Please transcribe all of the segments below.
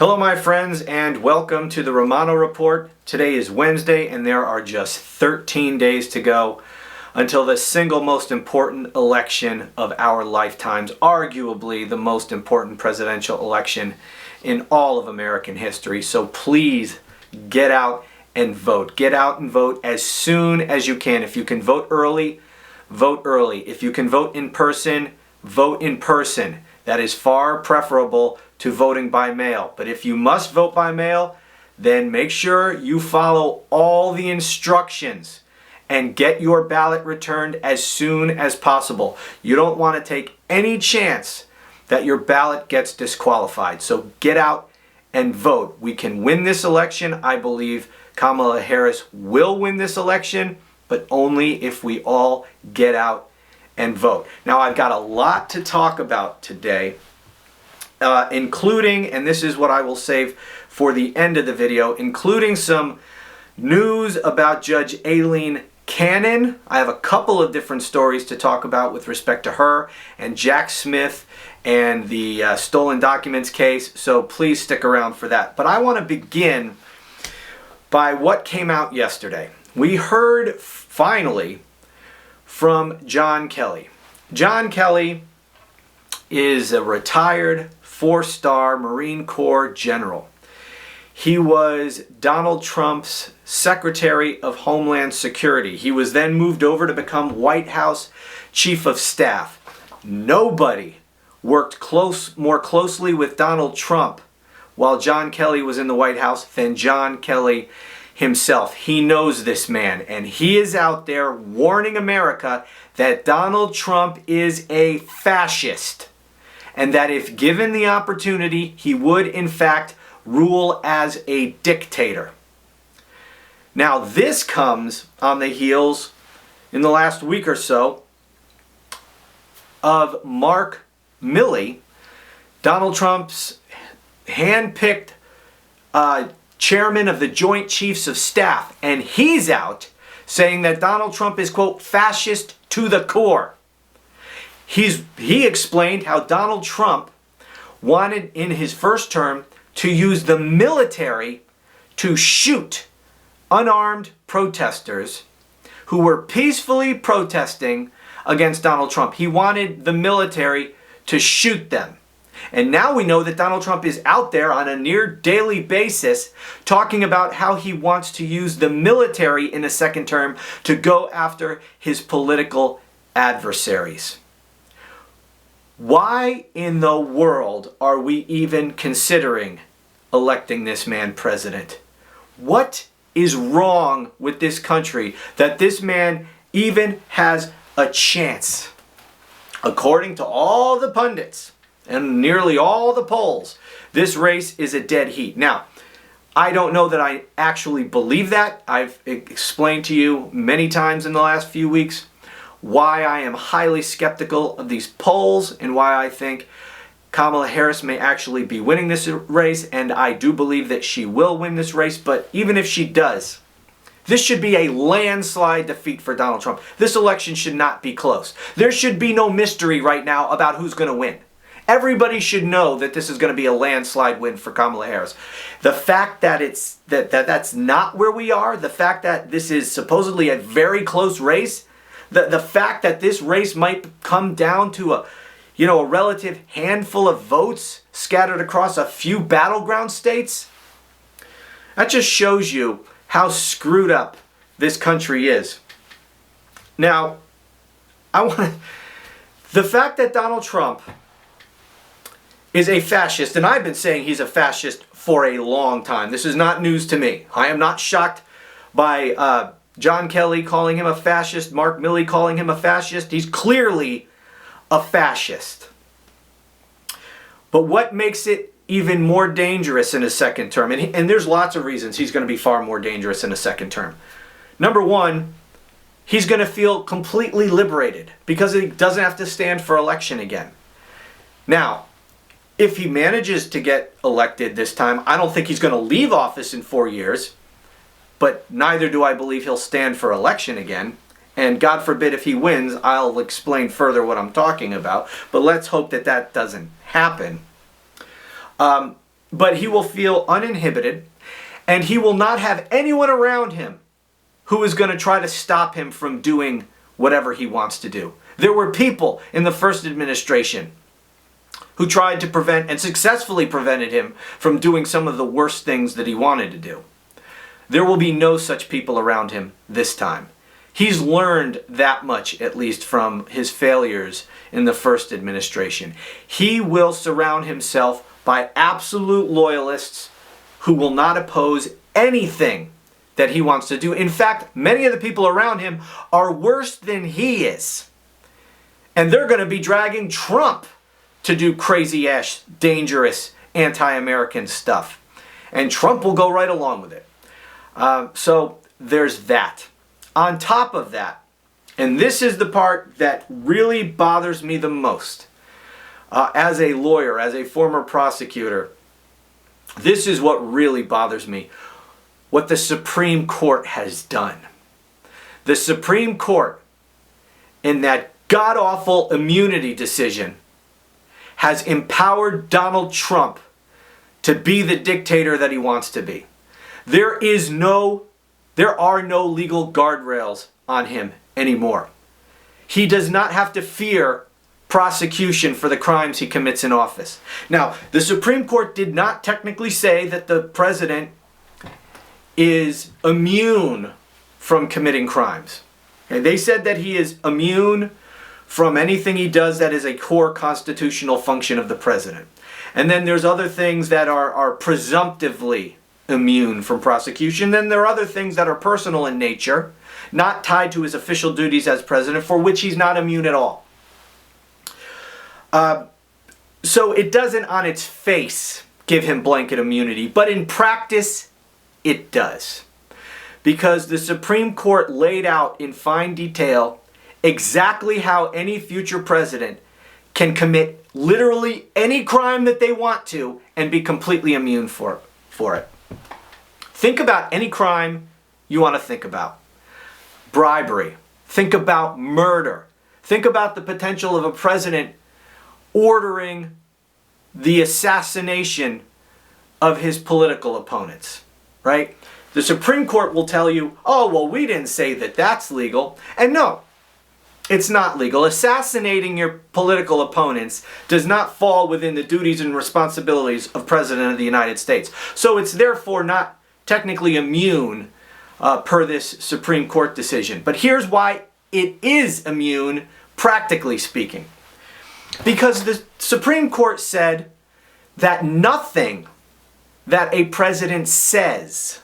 Hello my friends and welcome to the Romano Report. Today is Wednesday and there are just 13 days to go until the single most important election of our lifetimes, arguably the most important presidential election in all of American history. So please get out and vote. Get out and vote as soon as you can. If you can vote early, vote early. If you can vote in person, vote in person. That is far preferable to voting by mail. But if you must vote by mail, then make sure you follow all the instructions and get your ballot returned as soon as possible. You don't want to take any chance that your ballot gets disqualified. So get out and vote. We can win this election. I believe Kamala Harris will win this election, but only if we all get out and vote. Now I've got a lot to talk about today, including, and this is what I will save for the end of the video, including some news about Judge Aileen Cannon. I have a couple of different stories to talk about with respect to her and Jack Smith and the stolen documents case, so please stick around for that. But I want to begin by what came out yesterday. We heard finally from John Kelly. John Kelly is a retired four-star Marine Corps general. He was Donald Trump's Secretary of Homeland Security. He was then moved over to become White House Chief of Staff. Nobody worked more closely with Donald Trump while John Kelly was in the White House than John Kelly himself. He knows this man, and he is out there warning America that Donald Trump is a fascist, and that if given the opportunity, he would in fact rule as a dictator. Now this comes on the heels, in the last week or so, of Mark Milley, Donald Trump's hand-picked chairman of the Joint Chiefs of Staff, and he's out saying that Donald Trump is, quote, fascist to the core. He explained how Donald Trump wanted in his first term to use the military to shoot unarmed protesters who were peacefully protesting against Donald Trump. He wanted the military to shoot them. And now we know that Donald Trump is out there on a near daily basis talking about how he wants to use the military in a second term to go after his political adversaries. Why in the world are we even considering electing this man president? What is wrong with this country that this man even has a chance? According to all the pundits and nearly all the polls, this race is a dead heat. Now, I don't know that I actually believe that. I've explained to you many times in the last few weeks why I am highly skeptical of these polls and why I think Kamala Harris may actually be winning this race, and I do believe that she will win this race. But even if she does, this should be a landslide defeat for Donald Trump. This election should not be close. There should be no mystery right now about who's going to win. Everybody should know that this is going to be a landslide win for Kamala Harris. The fact that that's not where we are, the fact that this is supposedly a very close race, the fact that this race might come down to a relative handful of votes scattered across a few battleground states, that just shows you how screwed up this country is. Now, the fact that Donald Trump is a fascist, and I've been saying he's a fascist for a long time. This is not news to me. I am not shocked by John Kelly calling him a fascist, Mark Milley calling him a fascist. He's clearly a fascist. But what makes it even more dangerous in a second term, and there's lots of reasons he's going to be far more dangerous in a second term. Number one, he's going to feel completely liberated because he doesn't have to stand for election again. Now, if he manages to get elected this time, I don't think he's going to leave office in 4 years, but neither do I believe he'll stand for election again. And God forbid if he wins, I'll explain further what I'm talking about. But let's hope that that doesn't happen. but he will feel uninhibited, and he will not have anyone around him who is going to try to stop him from doing whatever he wants to do. There were people in the first administration who tried to prevent and successfully prevented him from doing some of the worst things that he wanted to do. There will be no such people around him this time. He's learned that much, at least, from his failures in the first administration. He will surround himself by absolute loyalists who will not oppose anything that he wants to do. In fact, many of the people around him are worse than he is. And they're going to be dragging Trump to do crazy-ass, dangerous, anti-American stuff. And Trump will go right along with it. So there's that. On top of that, and this is the part that really bothers me the most, as a lawyer, as a former prosecutor, this is what really bothers me. What the Supreme Court has done. The Supreme Court, in that god-awful immunity decision, has empowered Donald Trump to be the dictator that he wants to be. There are no legal guardrails on him anymore. He does not have to fear prosecution for the crimes he commits in office. Now, the Supreme Court did not technically say that the president is immune from committing crimes. Okay, they said that he is immune from anything he does that is a core constitutional function of the president. And then there's other things that are presumptively immune from prosecution. Then there are other things that are personal in nature, not tied to his official duties as president, for which he's not immune at all. So it doesn't on its face give him blanket immunity, but in practice it does. Because the Supreme Court laid out in fine detail exactly how any future president can commit literally any crime that they want to and be completely immune for it. Think about any crime you want to think about. Bribery. Think about murder. Think about the potential of a president ordering the assassination of his political opponents, right? The Supreme Court will tell you, oh, well, we didn't say that that's legal. And no, it's not legal. Assassinating your political opponents does not fall within the duties and responsibilities of President of the United States. So it's therefore not technically immune per this Supreme Court decision. But here's why it is immune, practically speaking. Because the Supreme Court said that nothing that a president says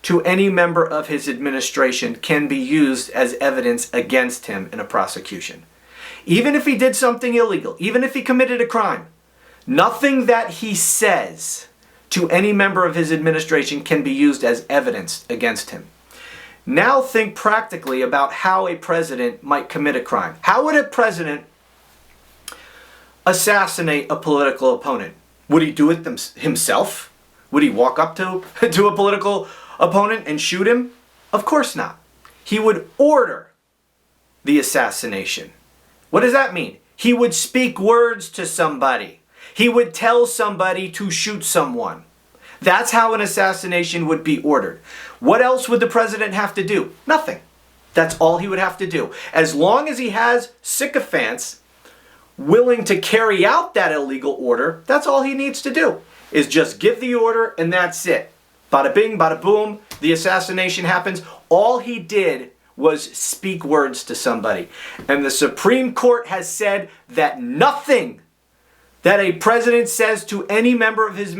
to any member of his administration can be used as evidence against him in a prosecution. Even if he did something illegal, even if he committed a crime, nothing that he says to any member of his administration can be used as evidence against him. Now think practically about how a president might commit a crime. How would a president assassinate a political opponent? Would he do it himself? Would he walk up to a political opponent and shoot him? Of course not. He would order the assassination. What does that mean? He would speak words to somebody. He would tell somebody to shoot someone. That's how an assassination would be ordered. What else would the president have to do? Nothing. That's all he would have to do. As long as he has sycophants willing to carry out that illegal order, that's all he needs to do, is just give the order and that's it. Bada bing, bada boom, the assassination happens. All he did was speak words to somebody. And the Supreme Court has said that nothing that a president says to any member of his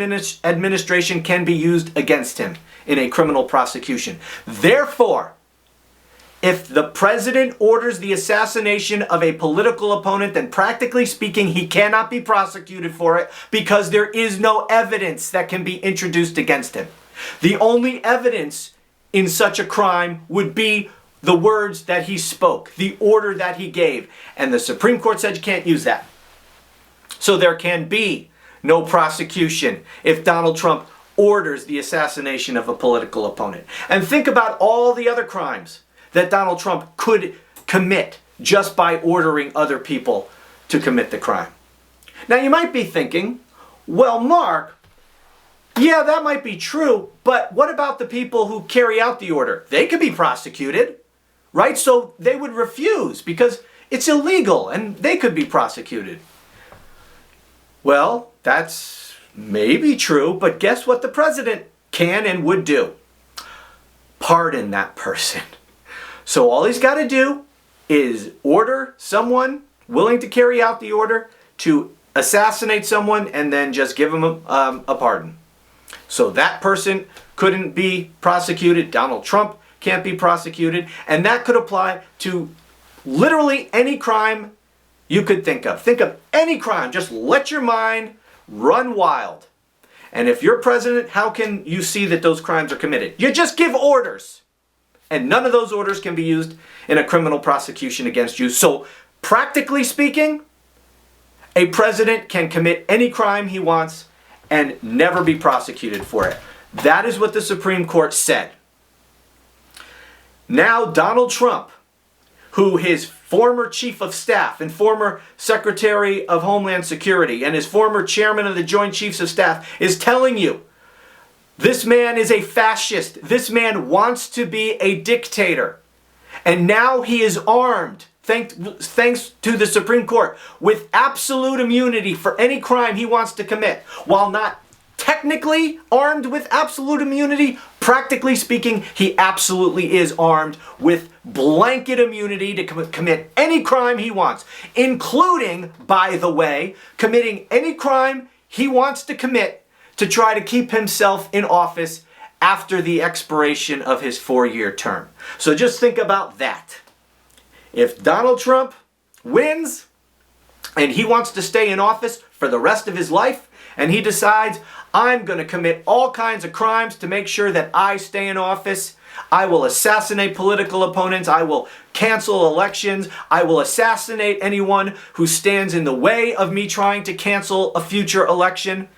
administration can be used against him in a criminal prosecution. Therefore, if the president orders the assassination of a political opponent, then practically speaking, he cannot be prosecuted for it because there is no evidence that can be introduced against him. The only evidence in such a crime would be the words that he spoke, the order that he gave. And the Supreme Court said you can't use that. So there can be no prosecution if Donald Trump orders the assassination of a political opponent. And think about all the other crimes that Donald Trump could commit just by ordering other people to commit the crime. Now you might be thinking, well, Mark, Yeah, that might be true, but what about the people who carry out the order? They could be prosecuted, right? So they would refuse because it's illegal and they could be prosecuted. Well, that's maybe true, but guess what the president can and would do? Pardon that person. So all he's got to do is order someone willing to carry out the order to assassinate someone and then just give him a pardon. So that person couldn't be prosecuted. Donald Trump can't be prosecuted. And that could apply to literally any crime you could think of. Think of any crime. Just let your mind run wild. And if you're president, how can you see that those crimes are committed? You just give orders. And none of those orders can be used in a criminal prosecution against you. So practically speaking, a president can commit any crime he wants and never be prosecuted for it. That is what the Supreme Court said. Now Donald Trump, who his former chief of staff and former secretary of Homeland Security and his former chairman of the Joint Chiefs of Staff is telling you, this man is a fascist. This man wants to be a dictator. And now he is armed, thanks to the Supreme Court, with absolute immunity for any crime he wants to commit. While not technically armed with absolute immunity, practically speaking, he absolutely is armed with blanket immunity to commit any crime he wants, including, by the way, committing any crime he wants to commit to try to keep himself in office after the expiration of his 4-year term. So just think about that. If Donald Trump wins and he wants to stay in office for the rest of his life, and he decides, I'm going to commit all kinds of crimes to make sure that I stay in office, I will assassinate political opponents, I will cancel elections, I will assassinate anyone who stands in the way of me trying to cancel a future election,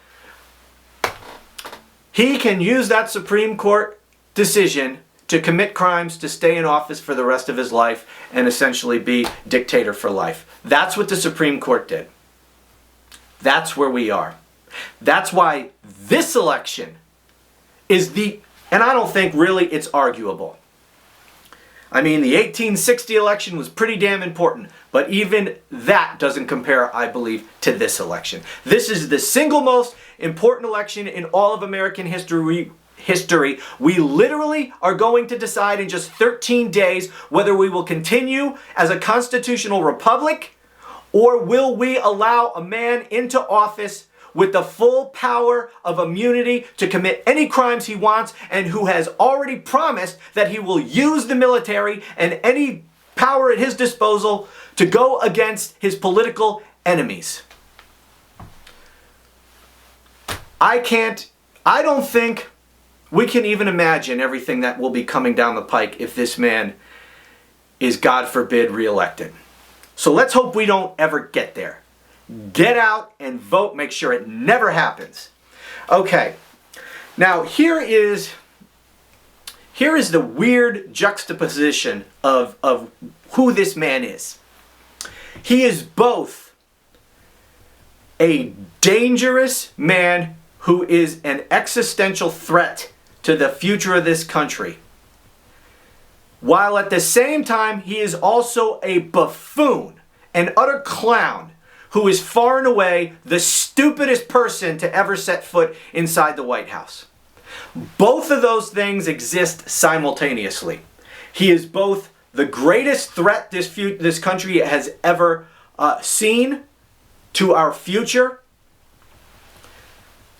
he can use that Supreme Court decision to commit crimes to stay in office for the rest of his life and essentially be dictator for life. That's what the Supreme Court did. That's where we are. That's why this election is and I don't think really it's arguable. I mean, the 1860 election was pretty damn important, but even that doesn't compare, I believe, to this election. This is the single most important election in all of American history. We literally are going to decide in just 13 days whether we will continue as a constitutional republic or will we allow a man into office with the full power of immunity to commit any crimes he wants and who has already promised that he will use the military and any power at his disposal to go against his political enemies. I don't think we can even imagine everything that will be coming down the pike if this man is, God forbid, reelected. So let's hope we don't ever get there. Get out and vote. Make sure it never happens. Okay. Now here is the weird juxtaposition of who this man is. He is both a dangerous man who is an existential threat to the future of this country, while at the same time he is also a buffoon, an utter clown, who is far and away the stupidest person to ever set foot inside the White House. Both of those things exist simultaneously. He is both the greatest threat this country has ever seen to our future,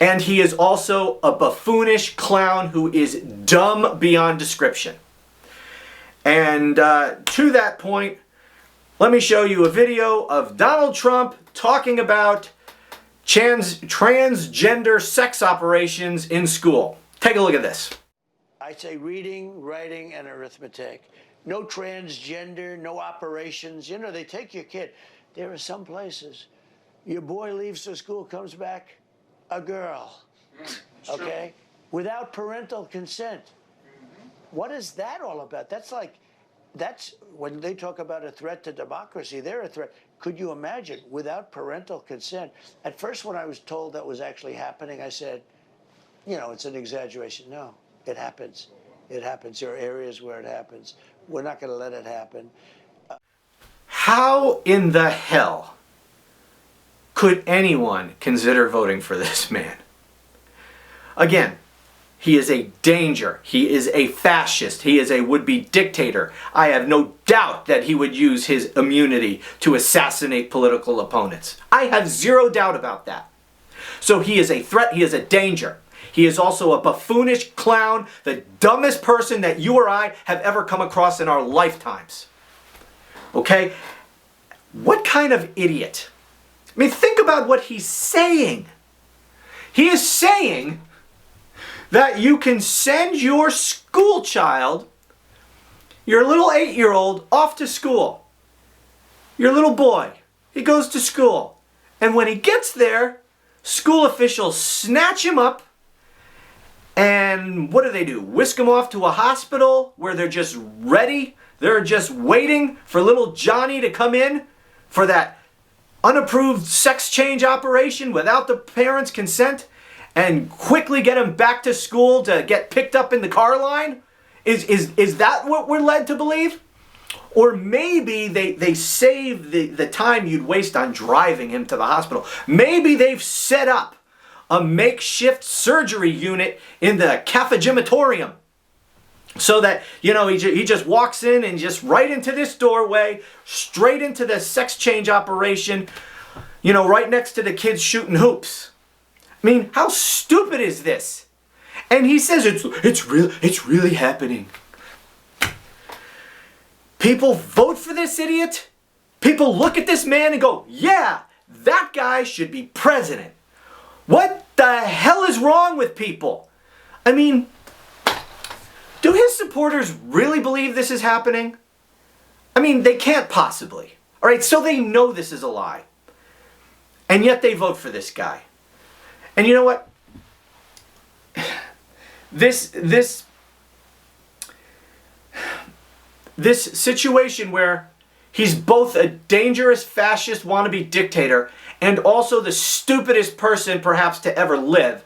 and he is also a buffoonish clown who is dumb beyond description. And to that point, let me show you a video of Donald Trump talking about transgender sex operations in school. Take a look at this. I say reading, writing, and arithmetic. No transgender, no operations. You know, they take your kid. There are some places, your boy leaves the school, comes back, a girl, okay? Without parental consent. What is that all about? That's when they talk about a threat to democracy, they're a threat. Could you imagine, without parental consent? At first, when I was told that was actually happening, I said, it's an exaggeration. No, it happens. It happens. There are areas where it happens. We're not going to let it happen. How in the hell could anyone consider voting for this man? Again, he is a danger. He is a fascist. He is a would-be dictator. I have no doubt that he would use his immunity to assassinate political opponents. I have zero doubt about that. So he is a threat. He is a danger. He is also a buffoonish clown, the dumbest person that you or I have ever come across in our lifetimes. Okay? What kind of idiot? I mean, think about what he's saying. He is saying that you can send your school child, your little 8-year-old, off to school. Your little boy, he goes to school. And when he gets there, school officials snatch him up and what do? Whisk him off to a hospital where they're just ready. They're just waiting for little Johnny to come in for that unapproved sex change operation without the parents' consent and quickly get him back to school to get picked up in the car line? Is that what we're led to believe? Or maybe they save the time you'd waste on driving him to the hospital. Maybe they've set up a makeshift surgery unit in the cafegimatorium so that, he just walks in and just right into this doorway, straight into the sex change operation, right next to the kids shooting hoops. I mean, how stupid is this? And he says it's really happening. People vote for this idiot. People look at this man and go, yeah, that guy should be president. What the hell is wrong with people? I mean, do his supporters really believe this is happening? I mean, they can't possibly. All right, so they know this is a lie. And yet they vote for this guy. And you know what? This situation where he's both a dangerous fascist wannabe dictator and also the stupidest person perhaps to ever live.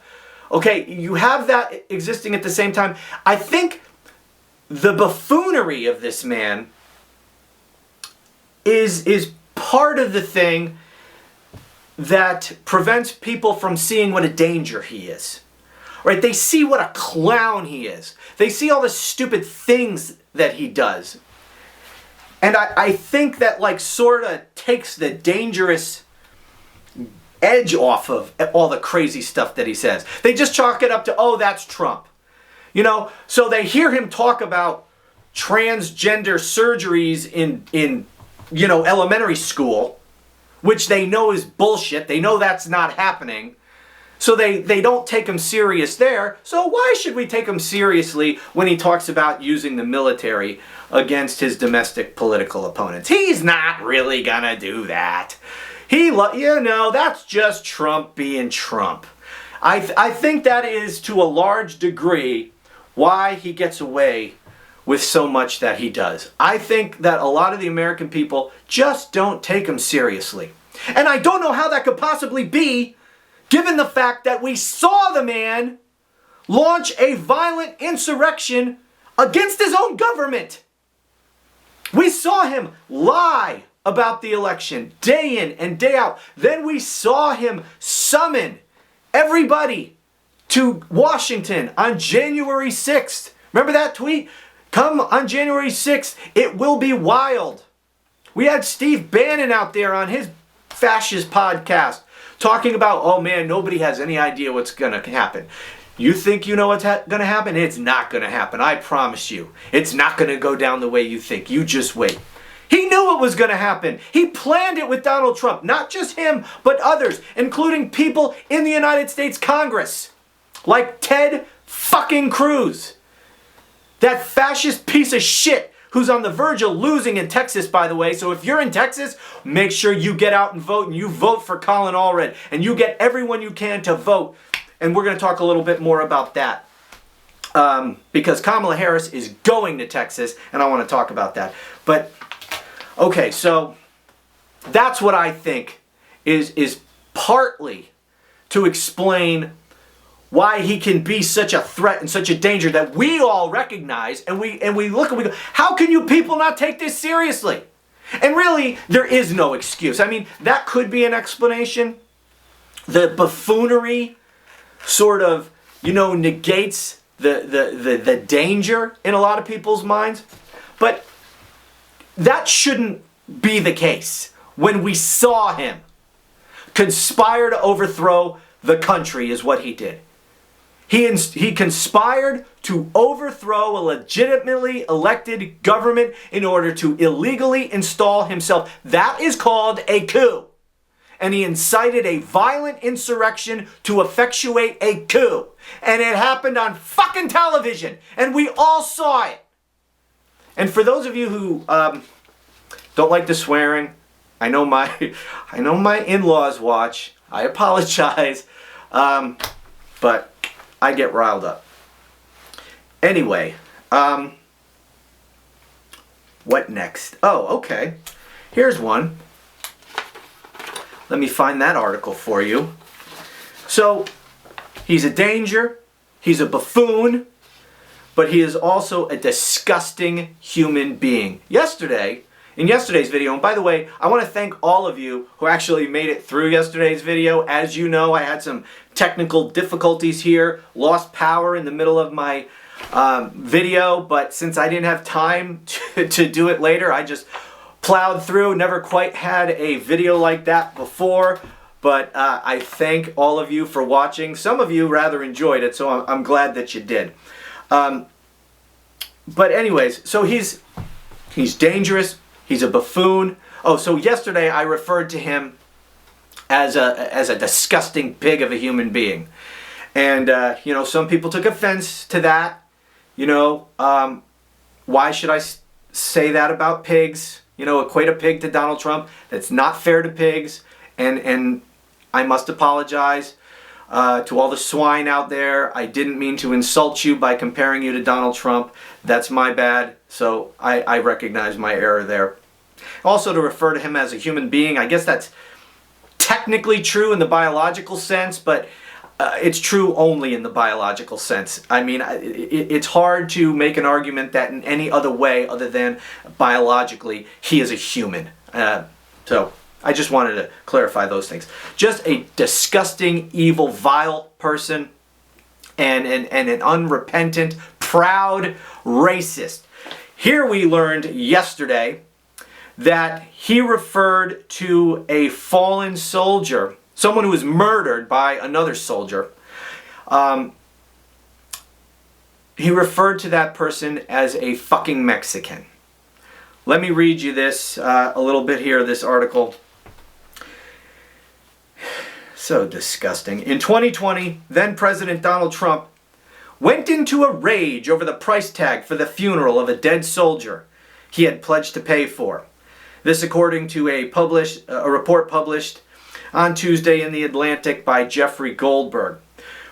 Okay, you have that existing at the same time. I think the buffoonery of this man is part of the thing that prevents people from seeing what a danger he is. Right? They see what a clown he is. They see all the stupid things that he does. And I think that sort of takes the dangerous edge off of all the crazy stuff that he says. They just chalk it up to, oh, that's Trump. So they hear him talk about transgender surgeries in elementary school, which they know is bullshit. They know that's not happening. So they don't take him serious there. So why should we take him seriously when he talks about using the military against his domestic political opponents? He's not really gonna do that. That's just Trump being Trump. I think that is to a large degree why he gets away with so much that he does. I think that a lot of the American people just don't take him seriously. And I don't know how that could possibly be, given the fact that we saw the man launch a violent insurrection against his own government. We saw him lie about the election day in and day out. Then we saw him summon everybody to Washington on January 6th. Remember that tweet? Come on January 6th, it will be wild. We had Steve Bannon out there on his fascist podcast talking about, oh man, nobody has any idea what's going to happen. You think you know what's going to happen? It's not going to happen. I promise you. It's not going to go down the way you think. You just wait. He knew it was going to happen. He planned it with Donald Trump. Not just him, but others, including people in the United States Congress. Like Ted fucking Cruz. That fascist piece of shit who's on the verge of losing in Texas, by the way. So if you're in Texas, make sure you get out and vote, and you vote for Colin Allred, and you get everyone you can to vote. And we're going to talk a little bit more about that. Because Kamala Harris is going to Texas, and I want to talk about that. But, okay, so that's what I think is partly to explain why he can be such a threat and such a danger that we all recognize, and we look and we go, how can you people not take this seriously? And really, there is no excuse. I mean, that could be an explanation. The buffoonery sort of, negates the danger in a lot of people's minds. But that shouldn't be the case when we saw him conspire to overthrow the country is what he did. He conspired to overthrow a legitimately elected government in order to illegally install himself. That is called a coup. And he incited a violent insurrection to effectuate a coup. And it happened on fucking television. And we all saw it. And for those of you who don't like the swearing, I know my in-laws watch. I apologize. But I get riled up. Anyway, what next? Oh, okay. Here's one. Let me find that article for you. So, he's a danger, he's a buffoon, but he is also a disgusting human being. In yesterday's video, and by the way, I want to thank all of you who actually made it through yesterday's video. As you know, I had some technical difficulties here, lost power in the middle of my video, but since I didn't have time to do it later, I just plowed through. Never quite had a video like that before, but I thank all of you for watching. Some of you rather enjoyed it, so I'm glad that you did. But anyways, so he's dangerous. He's a buffoon. Oh, so yesterday I referred to him as a disgusting pig of a human being. And, some people took offense to that. Why should I say that about pigs? Equate a pig to Donald Trump. That's not fair to pigs. And I must apologize to all the swine out there. I didn't mean to insult you by comparing you to Donald Trump. That's my bad. So I recognize my error there. Also, to refer to him as a human being, I guess that's technically true in the biological sense, but it's true only in the biological sense. I mean, it's hard to make an argument that in any other way other than biologically he is a human. So I just wanted to clarify those things. Just a disgusting, evil, vile person and an unrepentant, proud racist. Here we learned yesterday that he referred to a fallen soldier, someone who was murdered by another soldier. He referred to that person as a fucking Mexican. Let me read you this a little bit here, this article. So disgusting. In 2020, then President Donald Trump went into a rage over the price tag for the funeral of a dead soldier he had pledged to pay for. This according to a report published on Tuesday in The Atlantic by Jeffrey Goldberg.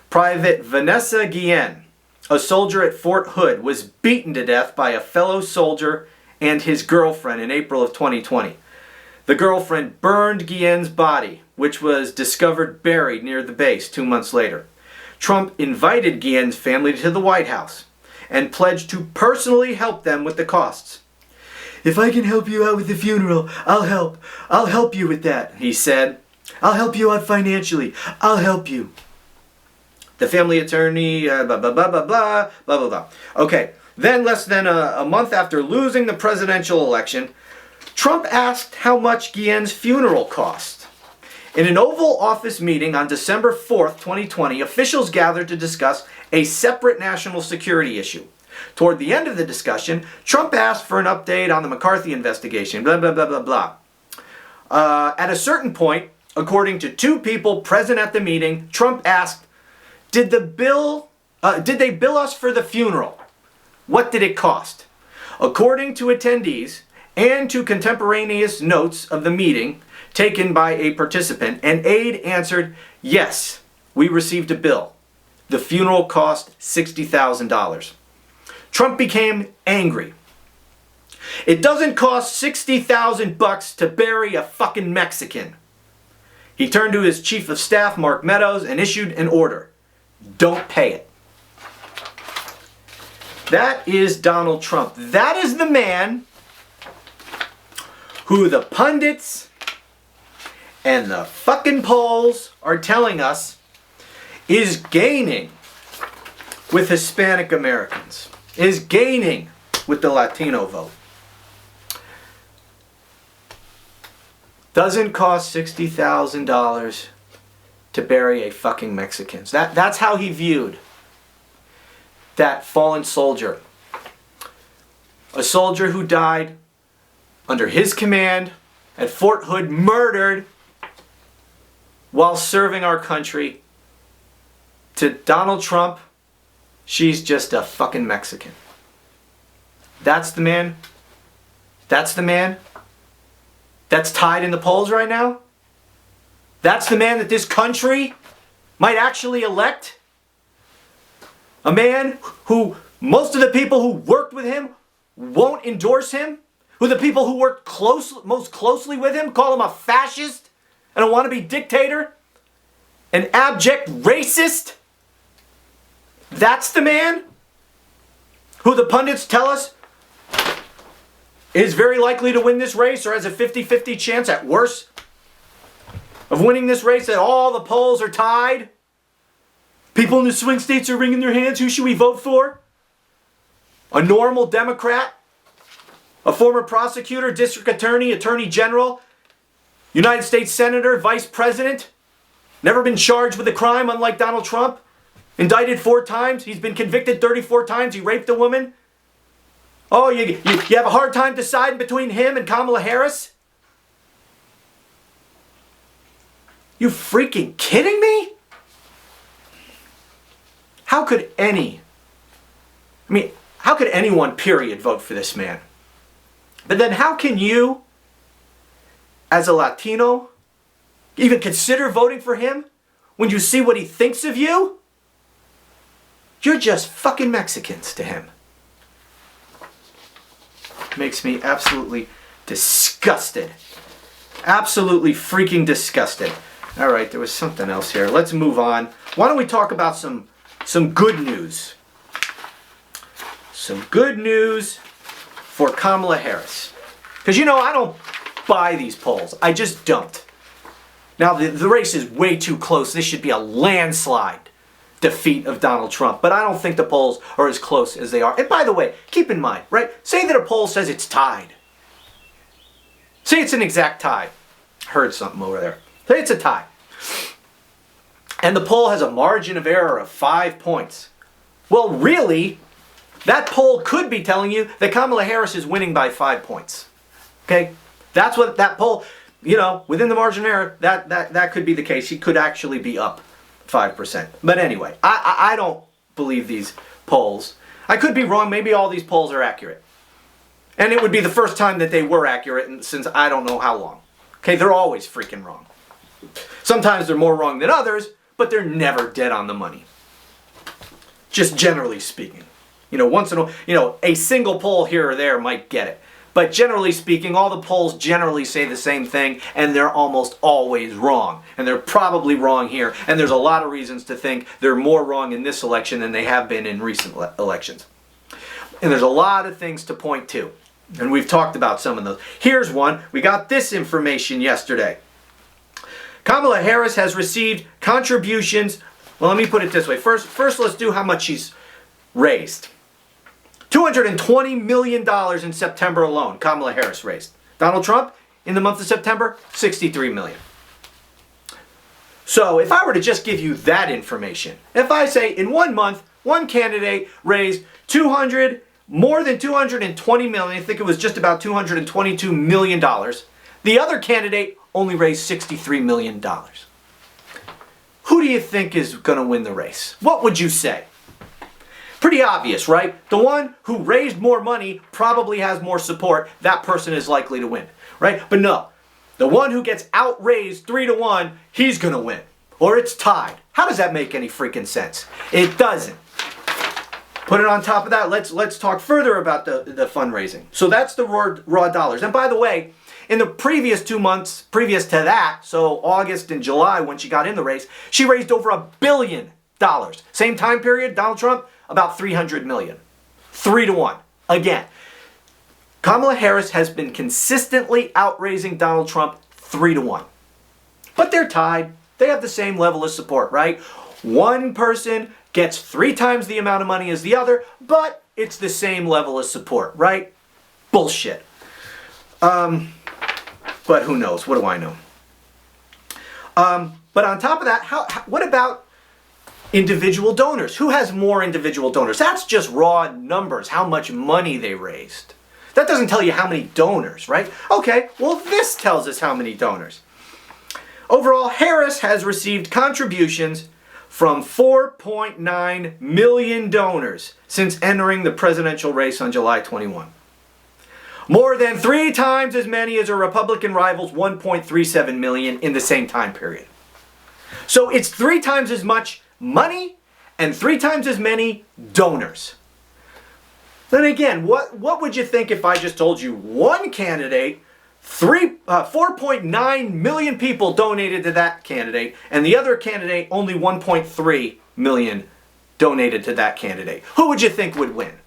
Private Vanessa Guillen, a soldier at Fort Hood, was beaten to death by a fellow soldier and his girlfriend in April of 2020. The girlfriend burned Guillen's body, which was discovered buried near the base 2 months later. Trump invited Guillen's family to the White House and pledged to personally help them with the costs. "If I can help you out with the funeral, I'll help. I'll help you with that," he said. "I'll help you out financially. I'll help you." The family attorney, blah, blah, blah, blah, blah, blah, blah, blah. Okay, then less than a month after losing the presidential election, Trump asked how much Guillen's funeral cost. In an Oval Office meeting on December 4th, 2020, officials gathered to discuss a separate national security issue. Toward the end of the discussion, Trump asked for an update on the McCarthy investigation, blah, blah, blah, blah, blah. At a certain point, according to two people present at the meeting, Trump asked, did they bill us for the funeral? What did it cost? According to attendees and to contemporaneous notes of the meeting taken by a participant, an aide answered, "Yes, we received a bill. The funeral cost $60,000. Trump became angry. "It doesn't cost $60,000 to bury a fucking Mexican." He turned to his chief of staff, Mark Meadows, and issued an order. don't pay it. That is Donald Trump. That is the man who the pundits and the fucking polls are telling us is gaining with Hispanic Americans, is gaining with the Latino vote. Doesn't cost $60,000 to bury a fucking Mexican. That's how he viewed that fallen soldier. A soldier who died under his command at Fort Hood, murdered while serving our country. To Donald Trump, she's just a fucking Mexican. That's the man. That's the man that's tied in the polls right now. That's the man that this country might actually elect. A man who most of the people who worked with him won't endorse him. Who the people who worked most closely with him call him a fascist and a wannabe dictator. An abject racist. That's the man who the pundits tell us is very likely to win this race, or has a 50-50 chance at worst of winning this race, that all the polls are tied. People in the swing states are wringing their hands. Who should we vote for? A normal Democrat? A former prosecutor, district attorney, attorney general, United States senator, vice president? Never been charged with a crime, unlike Donald Trump? Indicted 4 times? He's been convicted 34 times. He raped a woman? Oh, you have a hard time deciding between him and Kamala Harris? You freaking kidding me? How could anyone, period, vote for this man? But then how can you, as a Latino, even consider voting for him when you see what he thinks of you? You're just fucking Mexicans to him. Makes me absolutely disgusted. Absolutely freaking disgusted. All right, there was something else here. Let's move on. Why don't we talk about some good news? Some good news for Kamala Harris. Because, I don't buy these polls. I just don't. Now, the race is way too close. This should be a landslide defeat of Donald Trump. But I don't think the polls are as close as they are. And by the way, keep in mind, right? Say that a poll says it's tied. Say it's an exact tie. Heard something over there. Say it's a tie. And the poll has a margin of error of 5 points. Well, really, that poll could be telling you that Kamala Harris is winning by 5 points. Okay? That's what that poll, within the margin of error, that could be the case. She could actually be up 5%. But anyway, I don't believe these polls. I could be wrong. Maybe all these polls are accurate. And it would be the first time that they were accurate since I don't know how long. Okay, they're always freaking wrong. Sometimes they're more wrong than others, but they're never dead on the money. Just generally speaking. Once in a single poll here or there might get it. But generally speaking, all the polls generally say the same thing, and they're almost always wrong. And they're probably wrong here. And there's a lot of reasons to think they're more wrong in this election than they have been in recent elections. And there's a lot of things to point to. And we've talked about some of those. Here's one. We got this information yesterday. Kamala Harris has received contributions. Well, let me put it this way. First let's do how much she's raised. $220 million in September alone, Kamala Harris raised. Donald Trump, in the month of September, $63 million. So if I were to just give you that information, if I say in 1 month, one candidate raised more than $220 million, I think it was just about $222 million. The other candidate only raised $63 million. Who do you think is going to win the race? What would you say? Pretty obvious, right? The one who raised more money probably has more support. That person is likely to win, right? But no, the one who gets outraised 3-1, he's going to win. Or it's tied. How does that make any freaking sense? It doesn't. Put it on top of that. Let's talk further about the fundraising. So that's the raw dollars. And by the way, in the previous 2 months previous to that, so August and July when she got in the race, she raised over $1 billion Same time period, Donald Trump, about 300 million. 3-1. Again, Kamala Harris has been consistently outraising Donald Trump 3-1. But they're tied. They have the same level of support, right? One person gets 3 times the amount of money as the other, but it's the same level of support, right? Bullshit. But who knows? What do I know? But on top of that, what about individual donors? Who has more individual donors? That's just raw numbers, how much money they raised. That doesn't tell you how many donors, right? Okay, well this tells us how many donors. Overall, Harris has received contributions from 4.9 million donors since entering the presidential race on July 21. More than 3 times as many as her Republican rivals, 1.37 million in the same time period. So it's 3 times as much money and 3 times as many donors. Then again, what would you think if I just told you one candidate, 4.9 million people donated to that candidate, and the other candidate, only 1.3 million donated to that candidate? Who would you think would win?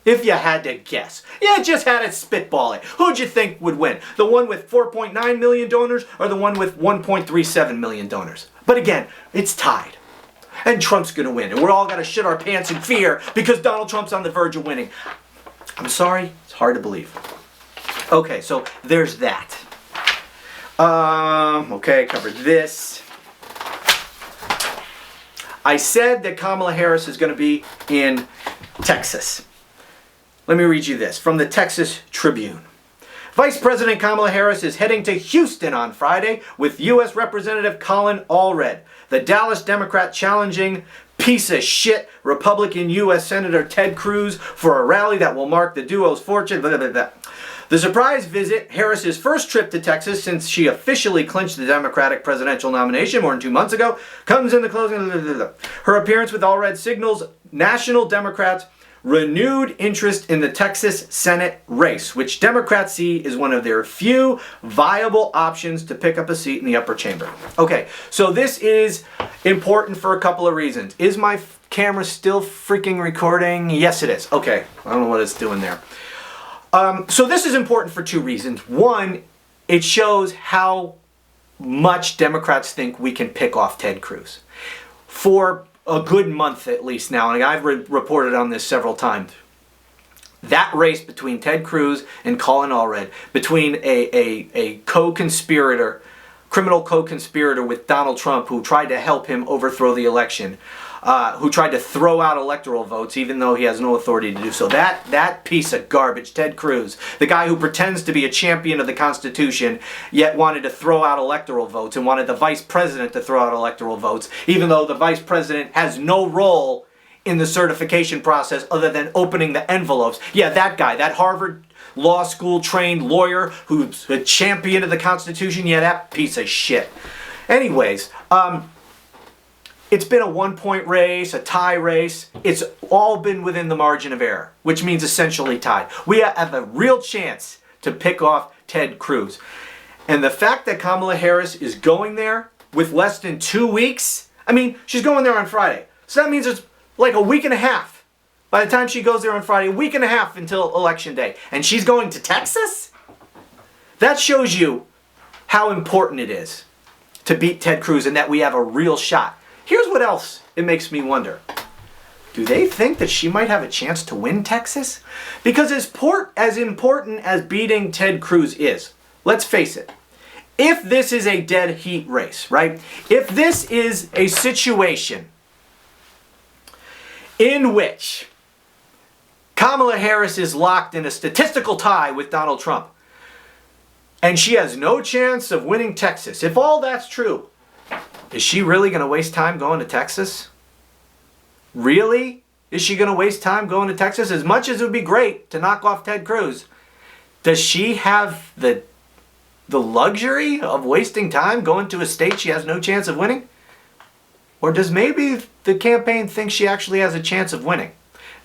If you had to guess. You just had to spitball it. Who would you think would win? The one with 4.9 million donors or the one with 1.37 million donors? But again, it's tied. And Trump's going to win. And we're all going to shit our pants in fear because Donald Trump's on the verge of winning. I'm sorry, it's hard to believe. Okay, so there's that. Okay, covered this. I said that Kamala Harris is going to be in Texas. Let me read you this from the Texas Tribune. Vice President Kamala Harris is heading to Houston on Friday with U.S. Representative Colin Allred, the Dallas Democrat challenging piece of shit Republican U.S. Senator Ted Cruz for a rally that will mark the duo's fortune. Blah, blah, blah. The surprise visit, Harris's first trip to Texas since she officially clinched the Democratic presidential nomination more than 2 months ago, comes in the closing. Blah, blah, blah. Her appearance with Allred signals national Democrats' renewed interest in the Texas Senate race, which Democrats see is one of their few viable options to pick up a seat in the upper chamber. Okay, so this is important for a couple of reasons. Is my camera still freaking recording? Yes, it is. Okay, I don't know what it's doing there. So this is important for 2 reasons. One, it shows how much Democrats think we can pick off Ted Cruz. For a good month at least now, and I've reported on this several times. That race between Ted Cruz and Colin Allred, between a co-conspirator, criminal co-conspirator with Donald Trump who tried to help him overthrow the election, who tried to throw out electoral votes even though he has no authority to do so. That piece of garbage, Ted Cruz, the guy who pretends to be a champion of the Constitution, yet wanted to throw out electoral votes and wanted the vice president to throw out electoral votes, even though the vice president has no role in the certification process other than opening the envelopes. Yeah, that guy, that Harvard Law School trained lawyer who's a champion of the Constitution, yeah, that piece of shit. Anyways, it's been a 1-point race, a tie race. It's all been within the margin of error, which means essentially tied. We have a real chance to pick off Ted Cruz. And the fact that Kamala Harris is going there with less than 2 weeks, I mean, she's going there on Friday. So that means it's like a week and a half. By the time she goes there on Friday, a week and a half until Election Day. And she's going to Texas? That shows you how important it is to beat Ted Cruz and that we have a real shot. Here's what else it makes me wonder. Do they think that she might have a chance to win Texas? Because as important as beating Ted Cruz is, let's face it, if this is a dead heat race, right? If this is a situation in which Kamala Harris is locked in a statistical tie with Donald Trump, and she has no chance of winning Texas, if all that's true, is she really going to waste time going to Texas? Really? Is she going to waste time going to Texas? As much as it would be great to knock off Ted Cruz, does she have the luxury of wasting time going to a state she has no chance of winning? Or does maybe the campaign think she actually has a chance of winning?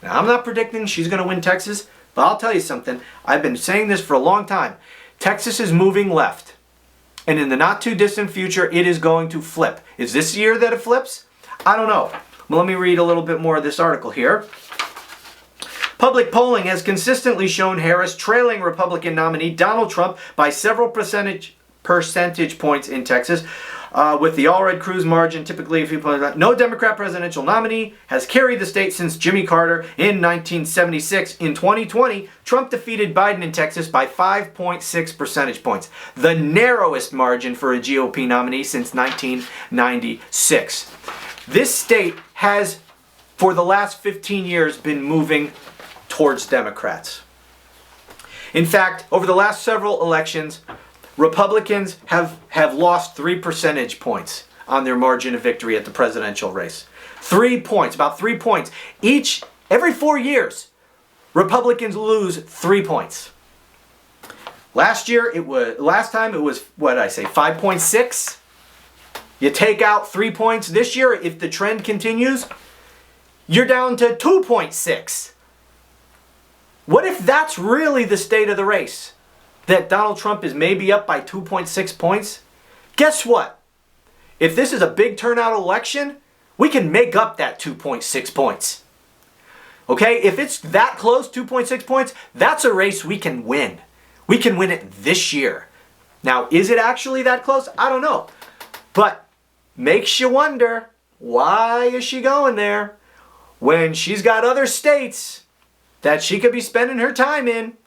Now, I'm not predicting she's going to win Texas, but I'll tell you something. I've been saying this for a long time. Texas is moving left. And in the not too distant future, it is going to flip. Is this year that it flips? I don't know. Let me read a little bit more of this article here. Public polling has consistently shown Harris trailing Republican nominee Donald Trump by several percentage points in Texas. With the all-red Cruz margin, typically, no Democrat presidential nominee has carried the state since Jimmy Carter in 1976. In 2020, Trump defeated Biden in Texas by 5.6 percentage points, the narrowest margin for a GOP nominee since 1996. This state has, for the last 15 years, been moving towards Democrats. In fact, over the last several elections, Republicans have lost 3 percentage points on their margin of victory at the presidential race. 3 points, about 3 points. Every 4 years, Republicans lose 3 points. Last time it was, what did I say, 5.6? You take out 3 points. This year, if the trend continues, you're down to 2.6. What if that's really the state of the race? That Donald Trump is maybe up by 2.6 points? Guess what? If this is a big turnout election, we can make up that 2.6 points. Okay? If it's that close, 2.6 points, that's a race we can win. We can win it this year. Now, is it actually that close? I don't know. But makes you wonder, why is she going there when she's got other states that she could be spending her time in?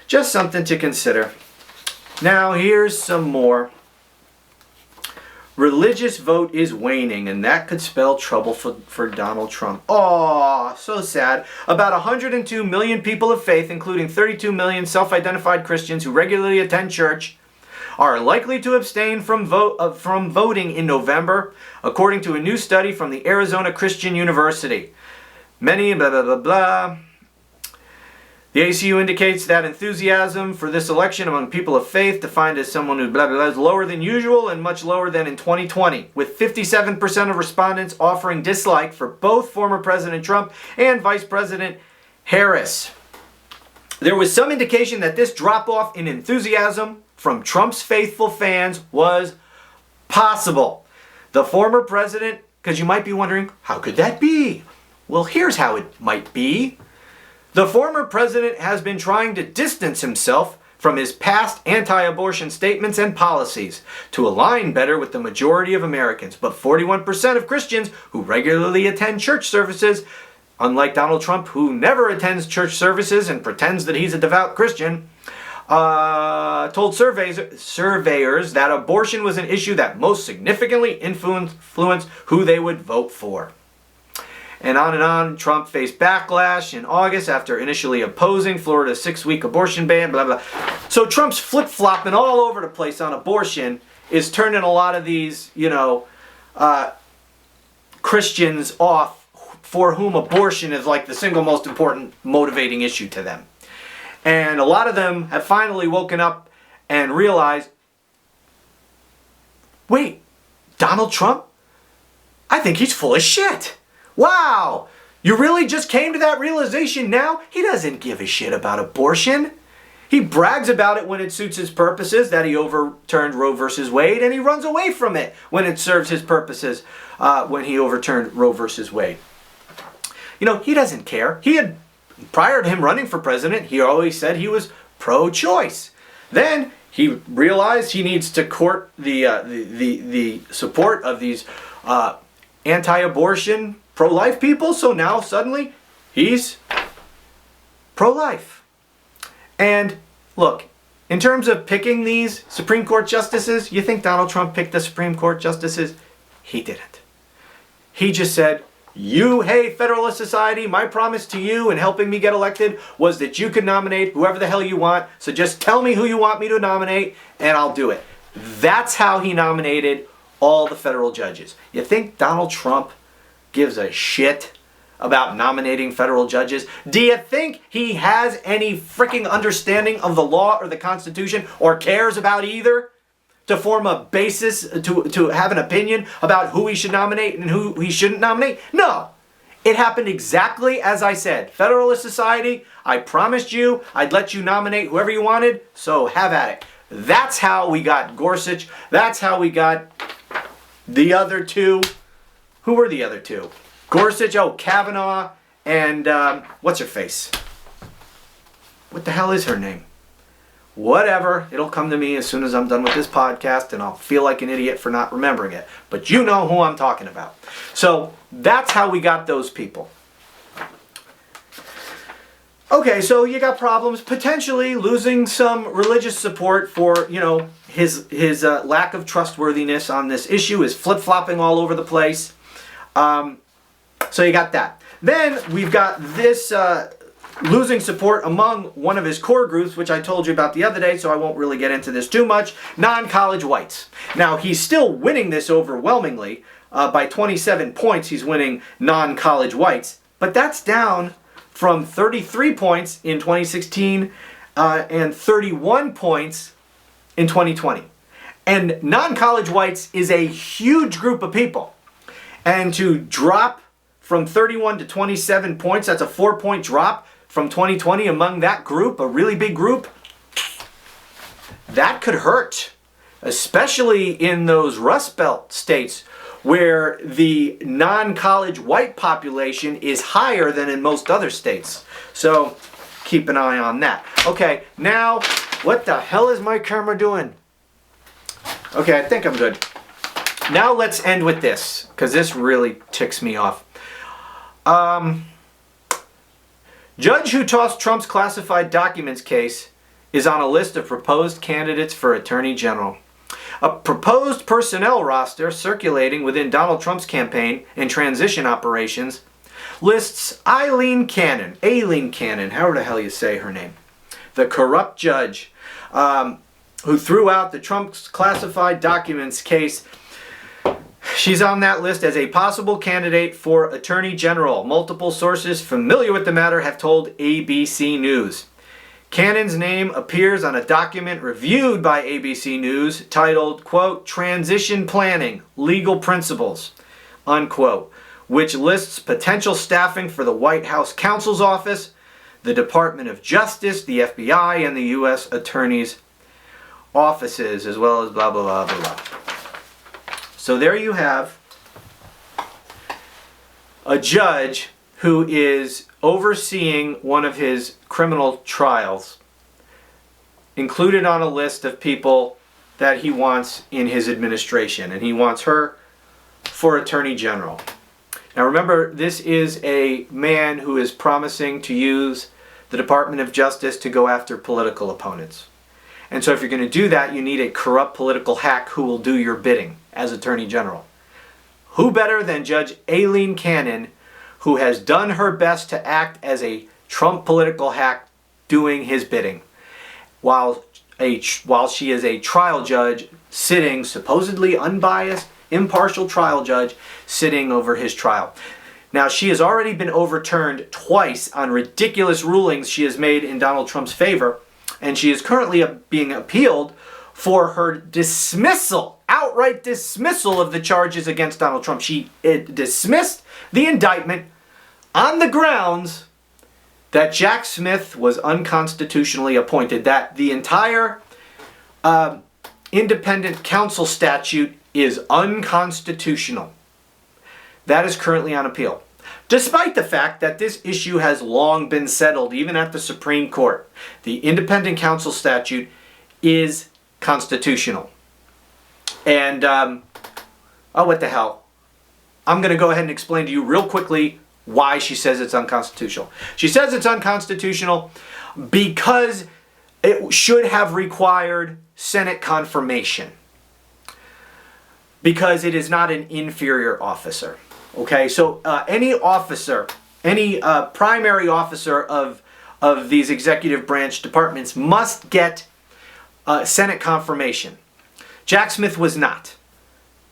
Just something to consider. Now, here's some more. Religious vote is waning, and that could spell trouble for Donald Trump. Oh, so sad. About 102 million people of faith, including 32 million self-identified Christians who regularly attend church, are likely to abstain from voting in November, according to a new study from the Arizona Christian University. Many blah, blah, blah, blah. The ACU indicates that enthusiasm for this election among people of faith, defined as someone who blah, blah, blah, is lower than usual and much lower than in 2020, with 57% of respondents offering dislike for both former President Trump and Vice President Harris. There was some indication that this drop-off in enthusiasm from Trump's faithful fans was possible. The former president, because you might be wondering, how could that be? Well, here's how it might be. The former president has been trying to distance himself from his past anti-abortion statements and policies to align better with the majority of Americans. But 41% of Christians who regularly attend church services, unlike Donald Trump, who never attends church services and pretends that he's a devout Christian, told surveyors that abortion was an issue that most significantly influenced who they would vote for. And on, Trump faced backlash in August after initially opposing Florida's 6-week abortion ban, blah, blah. So Trump's flip-flopping all over the place on abortion is turning a lot of these, Christians off for whom abortion is like the single most important motivating issue to them. And a lot of them have finally woken up and realized, wait, Donald Trump? I think he's full of shit. Wow, you really just came to that realization now? He doesn't give a shit about abortion. He brags about it when it suits his purposes, that he overturned Roe versus Wade, and he runs away from it when it serves his purposes, when he overturned Roe versus Wade. He doesn't care. Prior to him running for president, he always said he was pro-choice. Then he realized he needs to court the support of these anti-abortion, pro-life people, so now suddenly he's pro-life. And look, in terms of picking these Supreme Court justices, you think Donald Trump picked the Supreme Court justices? He didn't. He just said, hey, Federalist Society, my promise to you in helping me get elected was that you could nominate whoever the hell you want, so just tell me who you want me to nominate and I'll do it. That's how he nominated all the federal judges. You think Donald Trump gives a shit about nominating federal judges? Do you think he has any freaking understanding of the law or the Constitution or cares about either to form a basis to have an opinion about who he should nominate and who he shouldn't nominate? No. It happened exactly as I said. Federalist Society, I promised you I'd let you nominate whoever you wanted, so have at it. That's how we got Gorsuch. That's how we got the other two Who were the other two? Gorsuch, Kavanaugh, and what's her face? What the hell is her name? Whatever, it'll come to me as soon as I'm done with this podcast, and I'll feel like an idiot for not remembering it. But you know who I'm talking about. So that's how we got those people. Okay, so you got problems, potentially losing some religious support for, his lack of trustworthiness on this issue, is flip-flopping all over the place. So you got that. Then we've got this losing support among one of his core groups, which I told you about the other day, so I won't really get into this too much, non-college whites. Now, he's still winning this overwhelmingly. By 27 points, he's winning non-college whites. But that's down from 33 points in 2016 and 31 points in 2020. And non-college whites is a huge group of people. And to drop from 31 to 27 points, that's a 4-point drop from 2020 among that group, a really big group, that could hurt, especially in those Rust Belt states where the non-college white population is higher than in most other states. So keep an eye on that. Okay, now what the hell is my camera doing? Okay, I think I'm good. Now let's end with this, because this really ticks me off. Judge who tossed Trump's classified documents case is on a list of proposed candidates for Attorney General. A proposed personnel roster circulating within Donald Trump's campaign and transition operations lists Aileen Cannon, however the hell you say her name, the corrupt judge who threw out the Trump's classified documents case. She's on that list as a possible candidate for Attorney General. Multiple sources familiar with the matter have told ABC News. Cannon's name appears on a document reviewed by ABC News titled, quote, Transition Planning, Legal Principles, unquote, which lists potential staffing for the White House Counsel's Office, the Department of Justice, the FBI, and the U.S. Attorney's offices, as well as blah, blah, blah, blah, blah. So there you have a judge who is overseeing one of his criminal trials, included on a list of people that he wants in his administration, and he wants her for Attorney General. Now remember, this is a man who is promising to use the Department of Justice to go after political opponents. And so if you're going to do that, you need a corrupt political hack who will do your bidding as Attorney General. Who better than Judge Aileen Cannon, who has done her best to act as a Trump political hack doing his bidding, while she is a trial judge sitting, supposedly unbiased, impartial trial judge sitting over his trial. Now, she has already been overturned twice on ridiculous rulings she has made in Donald Trump's favor, and she is currently being appealed for her dismissal, outright dismissal of the charges against Donald Trump. She dismissed the indictment on the grounds that Jack Smith was unconstitutionally appointed, that the entire independent counsel statute is unconstitutional. That is currently on appeal. Despite the fact that this issue has long been settled, even at the Supreme Court, the independent counsel statute is constitutional. And, what the hell? I'm going to go ahead and explain to you real quickly why she says it's unconstitutional. She says it's unconstitutional because it should have required Senate confirmation. Because it is not an inferior officer. Okay, so any officer, any primary officer of these executive branch departments must get Senate confirmation. Jack Smith was not.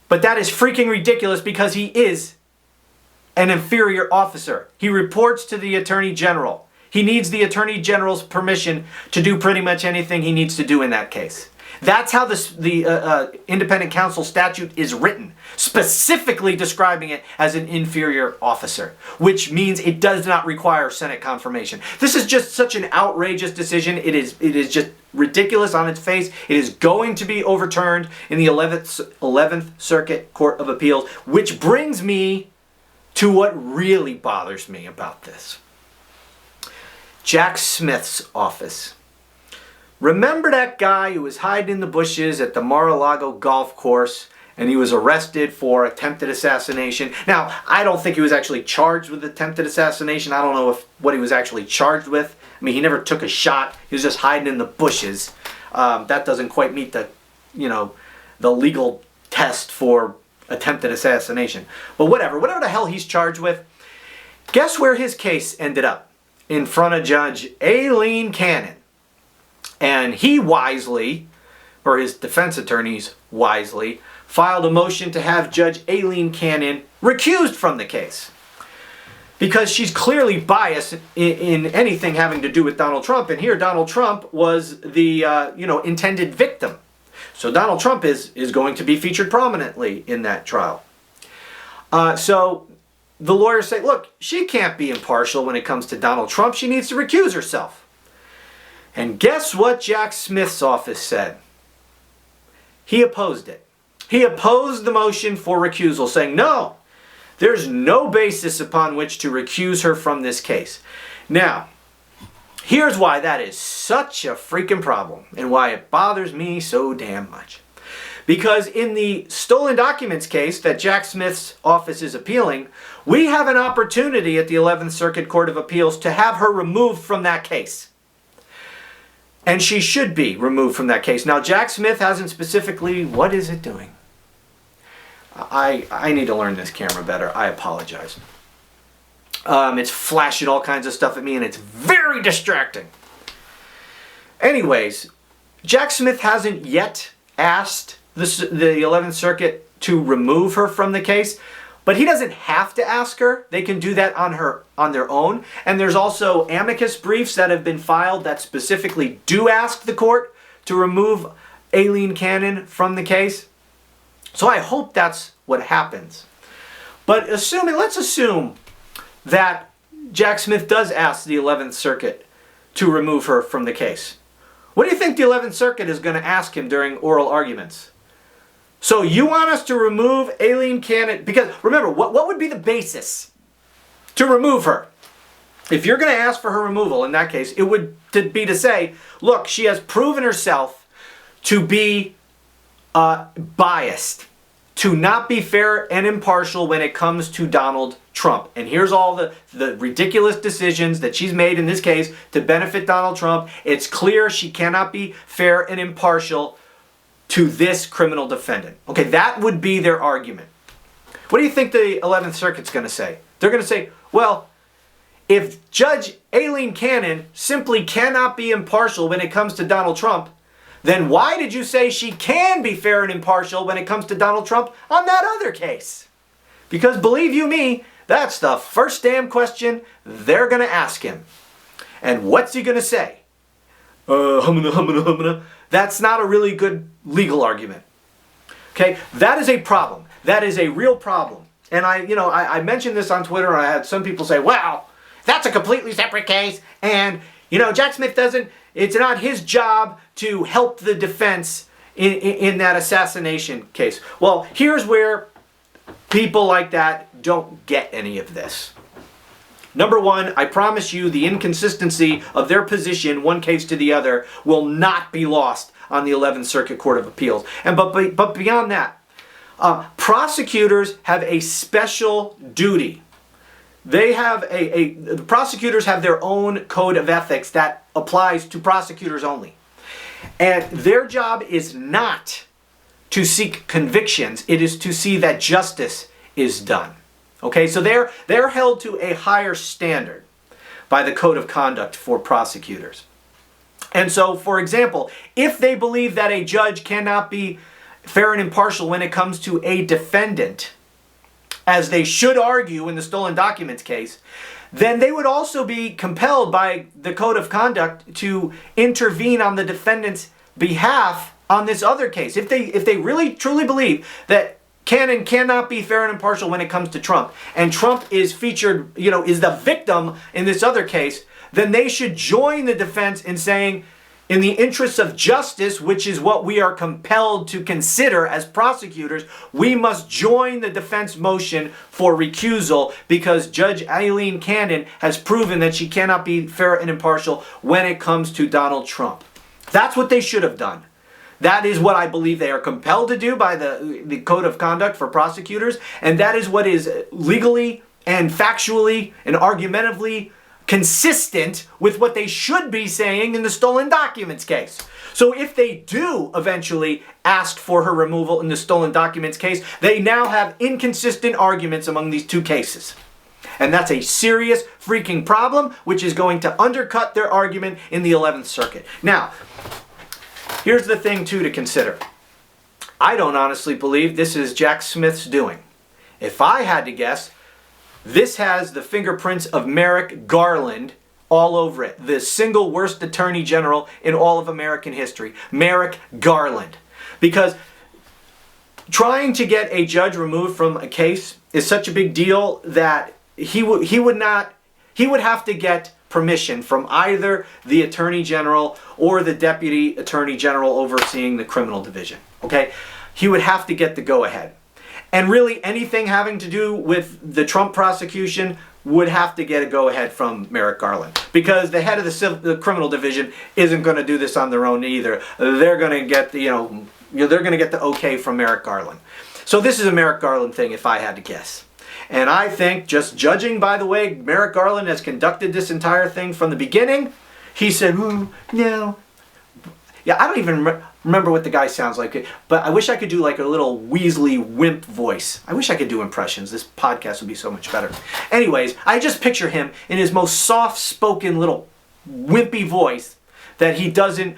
But that is freaking ridiculous because he is an inferior officer. He reports to the Attorney General. He needs the Attorney General's permission to do pretty much anything he needs to do in that case. That's how the independent counsel statute is written, specifically describing it as an inferior officer, which means it does not require Senate confirmation. This is just such an outrageous decision. It is just ridiculous on its face. It is going to be overturned in the 11th Circuit Court of Appeals, which brings me to what really bothers me about this. Jack Smith's office. Remember that guy who was hiding in the bushes at the Mar-a-Lago golf course and he was arrested for attempted assassination? Now, I don't think he was actually charged with attempted assassination. I don't know what he was actually charged with. I mean, he never took a shot. He was just hiding in the bushes. That doesn't quite meet the legal test for attempted assassination. But whatever the hell he's charged with, guess where his case ended up? In front of Judge Aileen Cannon. And he wisely, or his defense attorneys wisely, filed a motion to have Judge Aileen Cannon recused from the case. Because she's clearly biased in anything having to do with Donald Trump. And here Donald Trump was the intended victim. So Donald Trump is going to be featured prominently in that trial. So the lawyers say, look, she can't be impartial when it comes to Donald Trump. She needs to recuse herself. And guess what Jack Smith's office said? He opposed it. He opposed the motion for recusal, saying, no, there's no basis upon which to recuse her from this case. Now, here's why that is such a freaking problem and why it bothers me so damn much. Because in the stolen documents case that Jack Smith's office is appealing, we have an opportunity at the 11th Circuit Court of Appeals to have her removed from that case. And she should be removed from that case. Now, Jack Smith hasn't specifically, what is it doing? I need to learn this camera better. I apologize. It's flashing all kinds of stuff at me and it's very distracting. Anyways, Jack Smith hasn't yet asked the 11th Circuit to remove her from the case, but he doesn't have to ask her. They can do that on their own. And there's also amicus briefs that have been filed that specifically do ask the court to remove Aileen Cannon from the case. So I hope that's what happens. But let's assume that Jack Smith does ask the 11th Circuit to remove her from the case. What do you think the 11th Circuit is going to ask him during oral arguments? So you want us to remove Aileen Cannon? Because remember, what would be the basis to remove her? If you're going to ask for her removal in that case, it would be to say, look, she has proven herself to be biased, to not be fair and impartial when it comes to Donald Trump. And here's all the ridiculous decisions that she's made in this case to benefit Donald Trump. It's clear she cannot be fair and impartial to this criminal defendant. Okay, that would be their argument. What do you think the 11th Circuit's going to say? They're going to say, well, if Judge Aileen Cannon simply cannot be impartial when it comes to Donald Trump, then why did you say she can be fair and impartial when it comes to Donald Trump on that other case? Because believe you me, that's the first damn question they're going to ask him. And what's he going to say? That's not a really good legal argument. Okay, that is a problem. That is a real problem. And I mentioned this on Twitter, and I had some people say, well, that's a completely separate case, and Jack Smith it's not his job to help the defense in that assassination case. Well, here's where people like that don't get any of this. Number one, I promise you the inconsistency of their position, one case to the other, will not be lost on the 11th Circuit Court of Appeals. But beyond that, prosecutors have a special duty. The prosecutors have their own code of ethics that applies to prosecutors only. And their job is not to seek convictions. It is to see that justice is done. Okay, so they're held to a higher standard by the code of conduct for prosecutors. And so, for example, if they believe that a judge cannot be fair and impartial when it comes to a defendant, as they should argue in the stolen documents case, then they would also be compelled by the code of conduct to intervene on the defendant's behalf on this other case, if they really truly believe that can and cannot be fair and impartial when it comes to Trump, and Trump is featured, is the victim in this other case, then they should join the defense in saying, in the interests of justice, which is what we are compelled to consider as prosecutors, we must join the defense motion for recusal because Judge Aileen Cannon has proven that she cannot be fair and impartial when it comes to Donald Trump. That's what they should have done. That is what I believe they are compelled to do by the Code of Conduct for prosecutors, and that is what is legally and factually and argumentatively consistent with what they should be saying in the stolen documents case. So if they do eventually ask for her removal in the stolen documents case, they now have inconsistent arguments among these two cases. And that's a serious freaking problem, which is going to undercut their argument in the 11th Circuit. Now, here's the thing, too, to consider. I don't honestly believe this is Jack Smith's doing. If I had to guess, this has the fingerprints of Merrick Garland all over it. The single worst attorney general in all of American history. Merrick Garland. Because trying to get a judge removed from a case is such a big deal that he would have to get permission from either the attorney general or the deputy attorney general overseeing the criminal division. Okay? He would have to get the go-ahead. And really, anything having to do with the Trump prosecution would have to get a go-ahead from Merrick Garland. Because the head of the criminal division isn't going to do this on their own either. They're going to get they're going to get the okay from Merrick Garland. So this is a Merrick Garland thing, if I had to guess. And I think, just judging by the way Merrick Garland has conducted this entire thing from the beginning, he said, no. Yeah, I don't even remember what the guy sounds like, but I wish I could do like a little Weasley wimp voice. I wish I could do impressions. This podcast would be so much better. Anyways, I just picture him in his most soft-spoken little wimpy voice that he doesn't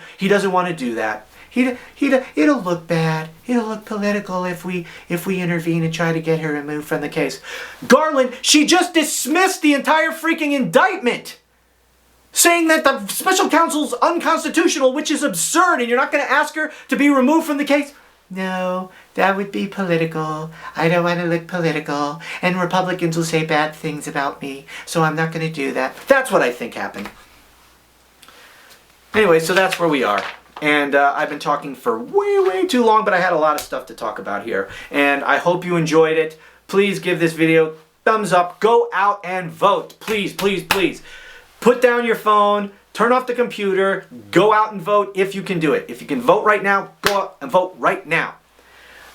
want to do that. It'll look bad. It'll look political if we intervene and try to get her removed from the case. Garland, she just dismissed the entire freaking indictment, saying that the special counsel's unconstitutional, which is absurd, and you're not going to ask her to be removed from the case? No, that would be political. I don't want to look political, and Republicans will say bad things about me, so I'm not going to do that. That's what I think happened. Anyway, so that's where we are. And I've been talking for way too long, but I had a lot of stuff to talk about here. And I hope you enjoyed it. Please give this video thumbs up. Go out and vote. Please, please, please. Put down your phone. Turn off the computer. Go out and vote if you can do it. If you can vote right now, go out and vote right now.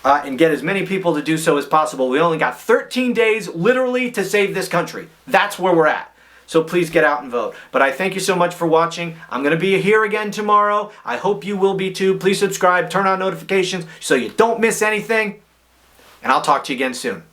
And get as many people to do so as possible. We only got 13 days literally to save this country. That's where we're at. So please get out and vote. But I thank you so much for watching. I'm going to be here again tomorrow. I hope you will be too. Please subscribe, turn on notifications so you don't miss anything. And I'll talk to you again soon.